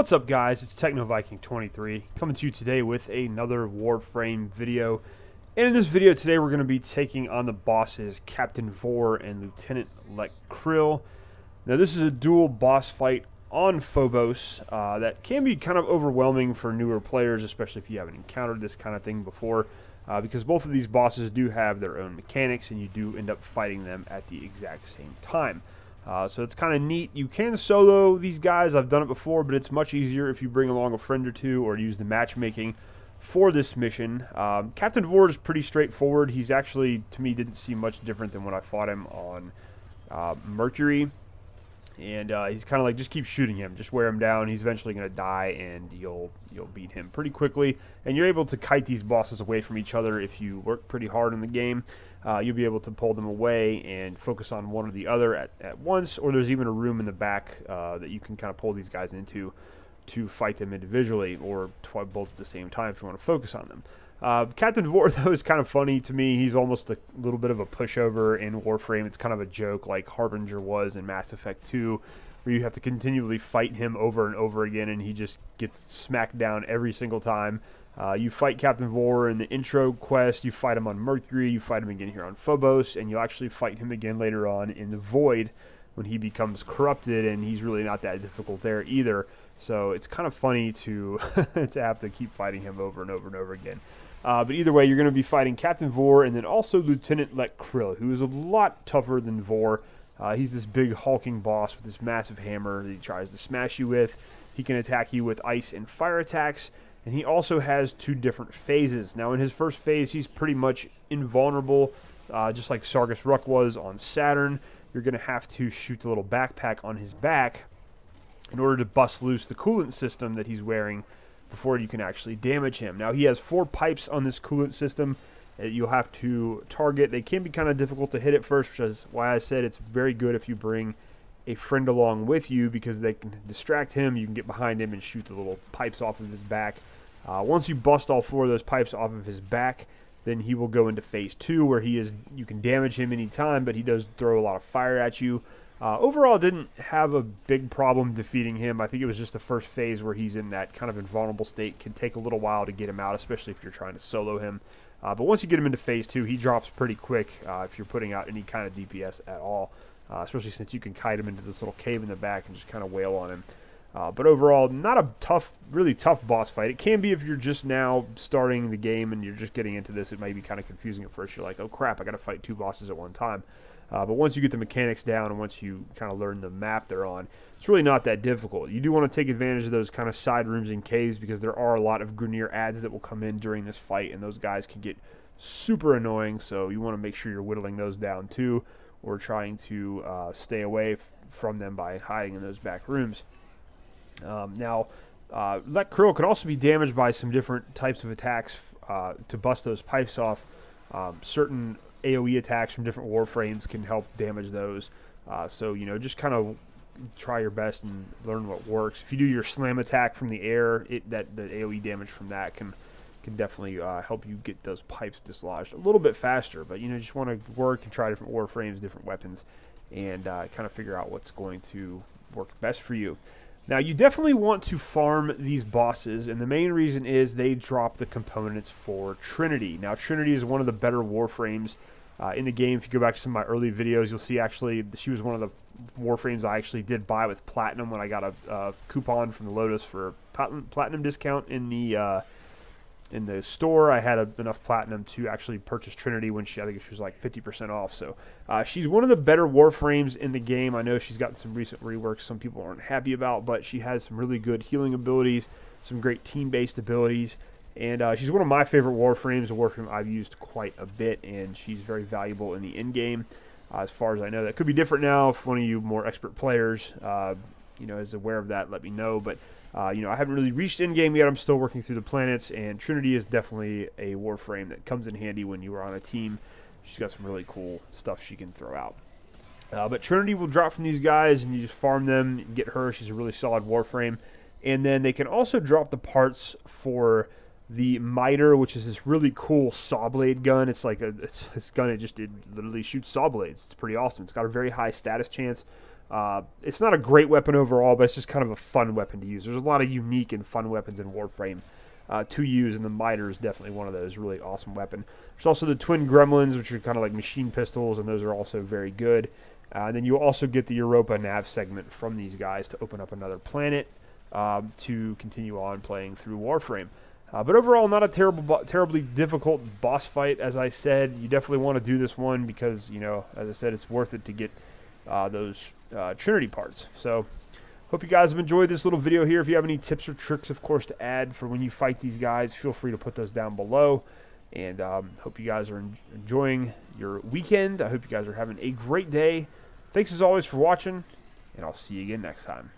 What's up, guys? It's TechnoViking23 coming to you today with another Warframe video. And in this video today, we're going to be taking on the bosses Captain Vor and Lieutenant Lech Kril. Now, this is a dual boss fight on Phobos that can be kind of overwhelming for newer players, especially if you haven't encountered this kind of thing before, because both of these bosses do have their own mechanics, and you do end up fighting them at the exact same time. So it's kind of neat. You can solo these guys. I've done it before, but it's much easier if you bring along a friend or two or use the matchmaking for this mission. Captain Vor is pretty straightforward. He's actually, to me, didn't seem much different than when I fought him on Mercury. And he's kind of like, just keep shooting him. Just wear him down. He's eventually going to die, and you'll beat him pretty quickly. And you're able to kite these bosses away from each other if you work pretty hard in the game. You'll be able to pull them away and focus on one or the other at once, or there's even a room in the back that you can kind of pull these guys into to fight them individually, or both at the same time if you want to focus on them. Captain Vor, though, is kind of funny to me. He's almost a little bit of a pushover in Warframe. It's kind of a joke like Harbinger was in Mass Effect 2, where you have to continually fight him over and over again, and he just gets smacked down every single time. You fight Captain Vor in the intro quest, you fight him on Mercury, you fight him again here on Phobos, and you'll actually fight him again later on in the Void when he becomes corrupted, and he's really not that difficult there either. So it's kind of funny to to have to keep fighting him over and over and over again. But either way, you're going to be fighting Captain Vor and then also Lieutenant Lech Kril, who is a lot tougher than Vor. He's this big hulking boss with this massive hammer that he tries to smash you with. He can attack you with ice and fire attacks, and he also has two different phases. Now, in his first phase, he's pretty much invulnerable, just like Sargus Ruck was on Saturn. You're going to have to shoot the little backpack on his back in order to bust loose the coolant system that he's wearing before you can actually damage him. Now, he has 4 pipes on this coolant system that you'll have to target. They can be kind of difficult to hit at first, which is why I said it's very good if you bring a friend along with you, because they can distract him. You can get behind him and shoot the little pipes off of his back. Once you bust all 4 of those pipes off of his back, then he will go into phase 2, where you can damage him anytime, but he does throw a lot of fire at you. Overall, didn't have a big problem defeating him. I think it was just the first phase where he's in that kind of invulnerable state. Can take a little while to get him out, especially if you're trying to solo him. But once you get him into phase 2, he drops pretty quick if you're putting out any kind of DPS at all, especially since you can kite him into this little cave in the back and just kind of wail on him. But overall, not a really tough boss fight. It can be if you're just now starting the game and you're just getting into this. It might be kind of confusing at first. You're like, oh crap, I got to fight 2 bosses at one time. But once you get the mechanics down and once you kind of learn the map they're on, it's really not that difficult. You do want to take advantage of those kind of side rooms and caves, because there are a lot of Grenier adds that will come in during this fight, and those guys can get super annoying, so you want to make sure you're whittling those down too, or trying to stay away from them by hiding in those back rooms. Now, Lech Kril can also be damaged by some different types of attacks to bust those pipes off. Certain AoE attacks from different Warframes can help damage those. So, you know, just kind of try your best and learn what works. If you do your slam attack from the air, the AoE damage from that can definitely help you get those pipes dislodged a little bit faster. But, you know, just want to work and try different Warframes, different weapons, and kind of figure out what's going to work best for you. Now, you definitely want to farm these bosses, and the main reason is they drop the components for Trinity. Now, Trinity is one of the better Warframes in the game. If you go back to some of my early videos, you'll see actually she was one of the Warframes I actually did buy with Platinum when I got a coupon from the Lotus for Platinum discount in the store. I had enough Platinum to actually purchase Trinity when I think she was like 50% off. So she's one of the better Warframes in the game. I know she's got some recent reworks some people aren't happy about, but she has some really good healing abilities, some great team-based abilities, and she's one of my favorite Warframes, a Warframe I've used quite a bit, and she's very valuable in the in-game. As far as I know, that could be different now. If one of you more expert players you know, is aware of that, let me know. But you know, I haven't really reached in-game yet. I'm still working through the planets, and Trinity is definitely a Warframe that comes in handy when you are on a team. She's got some really cool stuff she can throw out. But Trinity will drop from these guys, and you just farm them and get her. She's a really solid Warframe. And then they can also drop the parts for the Miter, which is this really cool saw blade gun. It's like this gun, it literally shoots saw blades. It's pretty awesome. It's got a very high status chance. It's not a great weapon overall, but it's just kind of a fun weapon to use. There's a lot of unique and fun weapons in Warframe to use, and the miter is definitely one of those. Really awesome weapon. There's also the twin gremlins, which are kind of like machine pistols, and those are also very good. And then you also get the Europa nav segment from these guys to open up another planet to continue on playing through Warframe. But overall, not a terribly difficult boss fight. As I said, you definitely want to do this one because, you know, as I said, it's worth it to get those Trinity parts. So, hope you guys have enjoyed this little video here. If you have any tips or tricks, of course, to add for when you fight these guys, feel free to put those down below. And hope you guys are enjoying your weekend. I hope you guys are having a great day. Thanks as always for watching, and I'll see you again next time.